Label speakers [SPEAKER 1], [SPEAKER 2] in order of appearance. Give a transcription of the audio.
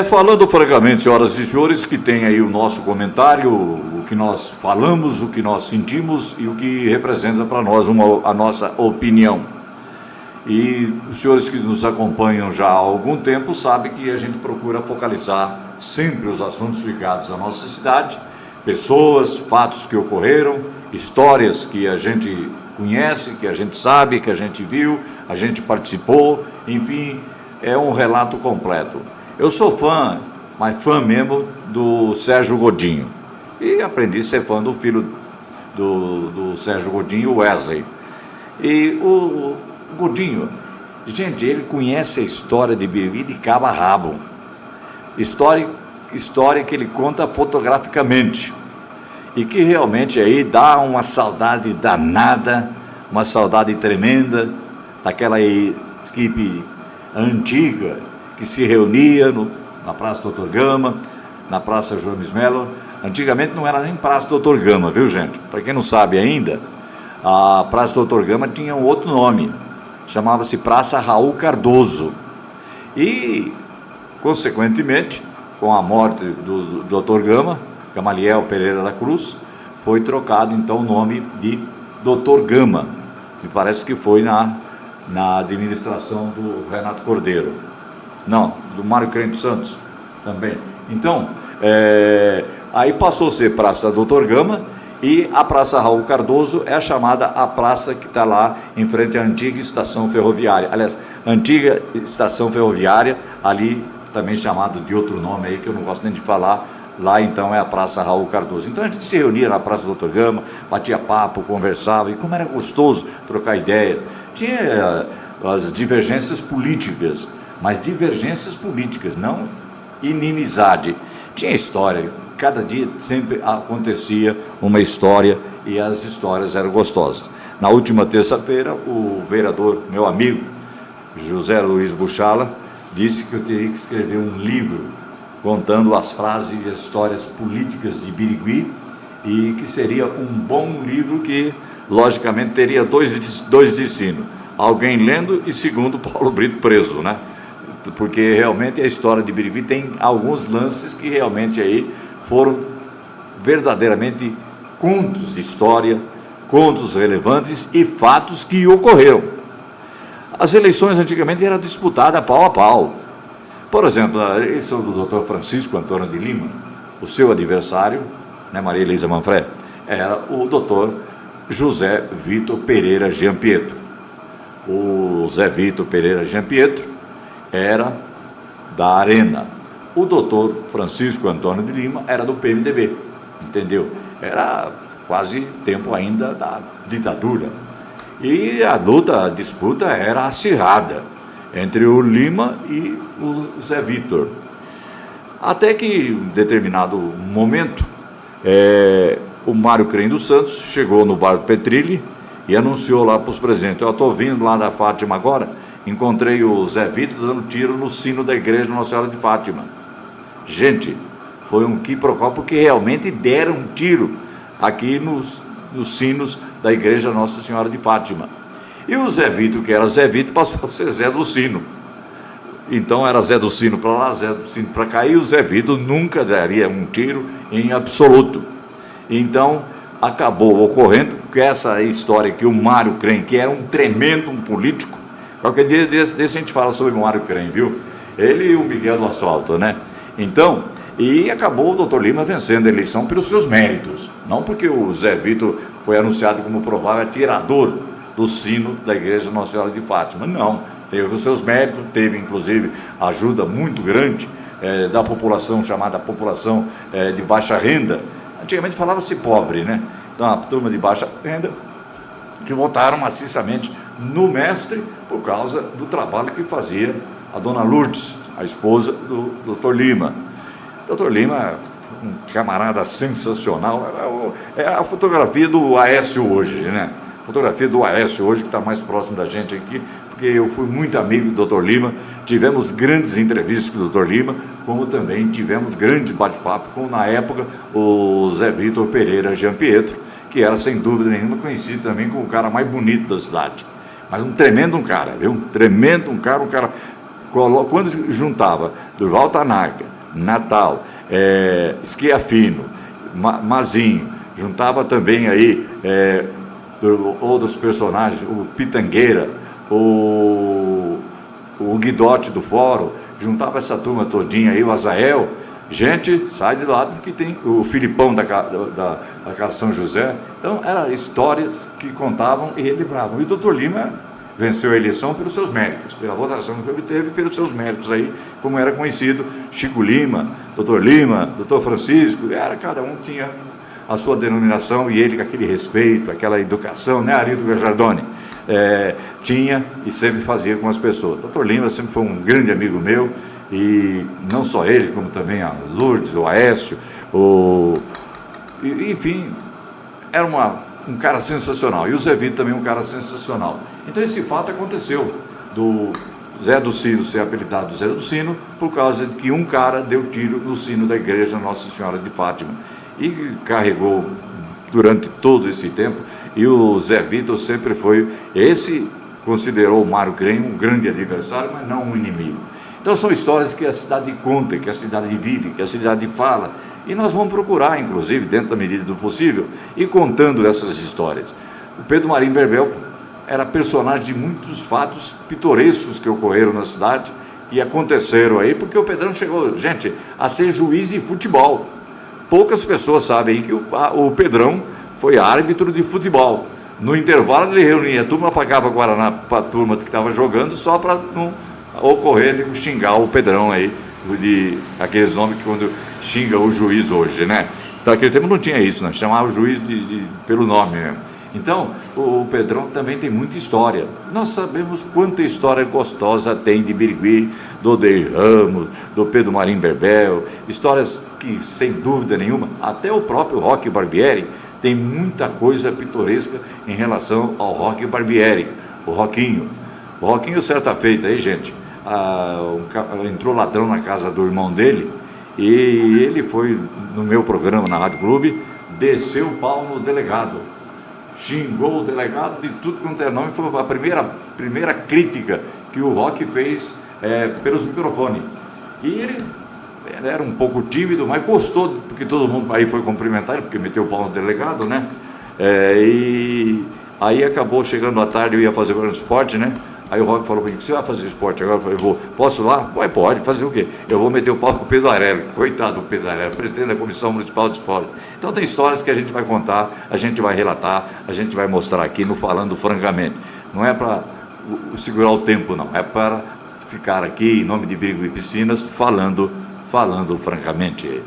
[SPEAKER 1] Falando francamente, senhoras e senhores, que tem aí o nosso comentário, o que nós falamos, o que nós sentimos e o que representa para nós a nossa opinião. E os senhores que nos acompanham já há algum tempo sabem que a gente procura focalizar sempre os assuntos ligados à nossa cidade, pessoas, fatos que ocorreram, histórias que a gente conhece, que a gente sabe, que a gente viu, a gente participou, enfim, é um relato completo. Eu sou fã, mas fã mesmo, do Sérgio Godinho. E aprendi a ser fã do filho do Sérgio Godinho, Wesley. E o Godinho, gente, ele conhece a história de Birigui de cabo a rabo. História que ele conta fotograficamente. E que realmente aí dá uma saudade danada, uma saudade tremenda daquela equipe antiga que se reunia na Praça Doutor Gama, na Praça João Melo. Antigamente não era nem Praça Doutor Gama, viu, gente? Para quem não sabe ainda, a Praça Doutor Gama tinha um outro nome, chamava-se Praça Raul Cardoso. E, consequentemente, com a morte do Doutor Gama, Gamaliel Pereira da Cruz, foi trocado então o nome de Doutor Gama. Me parece que foi na administração do Renato Cordeiro. Não, do Mário Crente Santos também. Então, aí passou a ser Praça Doutor Gama e a Praça Raul Cardoso é a chamada a praça que está lá em frente à antiga estação ferroviária. Aliás, antiga estação ferroviária, ali também chamado de outro nome aí que eu não gosto nem de falar. Lá então é a Praça Raul Cardoso. Então a gente se reunia na Praça Doutor Gama, batia papo, conversava, e como era gostoso trocar ideias. Tinha as divergências políticas, mas divergências políticas, não inimizade. Tinha história, cada dia sempre acontecia uma história e as histórias eram gostosas. Na última terça-feira, o vereador, meu amigo, José Luiz Buchala, disse que eu teria que escrever um livro contando as frases e as histórias políticas de Birigui e que seria um bom livro que, logicamente, teria dois destinos. Alguém lendo e, segundo, Paulo Brito preso, né? Porque realmente a história de Birigui tem alguns lances que realmente aí foram verdadeiramente contos de história, contos relevantes e fatos que ocorreram. As eleições antigamente eram disputadas pau a pau. Por exemplo, a eleição do Dr. Francisco Antônio de Lima, o seu adversário, né, Maria Elisa Manfredi, era o Dr. José Vitor Pereira Gianpietro. O Zé Vitor Pereira Gianpietro era da Arena. O doutor Francisco Antônio de Lima era do PMDB, entendeu? Era quase tempo ainda da ditadura. E a disputa era acirrada entre o Lima e o Zé Vitor. Até que, em determinado momento, o Mário Crem dos Santos chegou no Bar Petrilli e anunciou lá para os presentes: eu estou vindo lá da Fátima agora, encontrei o Zé Vitor dando tiro no sino da igreja Nossa Senhora de Fátima. Gente, foi um quiprocó, porque realmente deram um tiro aqui nos sinos da igreja Nossa Senhora de Fátima. E o Zé Vitor, que era Zé Vitor, passou a ser Zé do Sino. Então era Zé do Sino para lá, Zé do Sino para cá, e o Zé Vitor nunca daria um tiro em absoluto. Então acabou ocorrendo que essa história que o Mário Crem, que era um tremendo político, qualquer dia desse a gente fala sobre o Mário Crem, viu? Ele e o Miguel do Asfalto, né? Então, e acabou o doutor Lima vencendo a eleição pelos seus méritos, não porque o Zé Vitor foi anunciado como provável atirador do sino da igreja Nossa Senhora de Fátima. Não, teve os seus méritos, teve inclusive ajuda muito grande da população, chamada população de baixa renda. Antigamente falava-se pobre, né? Então a turma de baixa renda que votaram maciçamente no mestre por causa do trabalho que fazia a dona Lourdes, a esposa do Dr. Lima. Dr. Lima, um camarada sensacional, é a fotografia do Aécio hoje, né? Fotografia do Aécio hoje, que está mais próximo da gente aqui, porque eu fui muito amigo do Dr. Lima, tivemos grandes entrevistas com o Dr. Lima, como também tivemos grandes bate-papo com, na época, o Zé Vitor Pereira Gianpietro, que era, sem dúvida nenhuma, conhecido também como o cara mais bonito da cidade. Mas um tremendo cara, viu? Um tremendo cara quando juntava Durval Tanaka, Natal, Schiaffino, Mazinho, juntava também aí outros personagens, o Pitangueira, o Guidotti do Fórum, juntava essa turma todinha aí, o Azael. Gente, sai de lá porque tem o Filipão da Casa São José. Então, eram histórias que contavam e relembravam. E o Dr. Lima venceu a eleição pelos seus méritos, pela votação que obteve pelos seus méritos aí, como era conhecido, Chico Lima, Dr. Francisco, cada um tinha a sua denominação e ele com aquele respeito, aquela educação, né, Arildo Gajardoni? Tinha e sempre fazia com as pessoas. Dr. Lima sempre foi um grande amigo meu, e não só ele, como também a Lourdes, o Aécio, enfim, era um cara sensacional, e o Zé Vito também um cara sensacional. Então esse fato aconteceu, do Zé do Sino ser apelidado Zé do Sino, por causa de que um cara deu tiro no sino da igreja Nossa Senhora de Fátima, e carregou durante todo esse tempo, e o Zé Vito sempre foi, considerou o Mário Crem um grande adversário, mas não um inimigo. Então são histórias que a cidade conta, que a cidade vive, que a cidade fala, e nós vamos procurar, inclusive, dentro da medida do possível, ir contando essas histórias. O Pedro Marim Berbel era personagem de muitos fatos pitorescos que ocorreram na cidade, e aconteceram aí, porque o Pedrão chegou, gente, a ser juiz de futebol. Poucas pessoas sabem aí que o Pedrão foi árbitro de futebol. No intervalo ele reunia a turma, pagava Guaraná para a turma que estava jogando, só para não ocorrer de xingar o Pedrão aí, de aqueles nomes que quando xinga o juiz hoje, né? Então naquele tempo não tinha isso, nós chamava o juiz pelo nome mesmo. Então o Pedrão também tem muita história. Nós sabemos quanta história gostosa tem de Birigui, do Odeir Ramos, do Pedro Marim Berbel, histórias que sem dúvida nenhuma, até o próprio Roque Barbieri tem muita coisa pitoresca em relação ao Roque Barbieri, o Roquinho. O Roquinho, certa feita aí, gente, entrou ladrão na casa do irmão dele, e ele foi no meu programa na Rádio Clube, desceu o pau no delegado, xingou o delegado de tudo quanto é nome. Foi a primeira crítica que o Roque fez pelos microfones, e ele era um pouco tímido, mas gostou, porque todo mundo aí foi cumprimentar ele, porque meteu o pau no delegado, né? E aí acabou chegando à tarde, eu ia fazer o esporte, né? Aí o Roque falou para mim: você vai fazer esporte agora? Eu falei: vou. Posso ir lá? Ué, pode. Fazer o quê? Eu vou meter o pau pro Pedro Arelli. Coitado do Pedro Arelli, presidente da Comissão Municipal de Esporte. Então tem histórias que a gente vai contar, a gente vai relatar, a gente vai mostrar aqui no Falando Francamente. Não é para segurar o tempo, não. É para ficar aqui em nome de Birigui Piscinas falando francamente.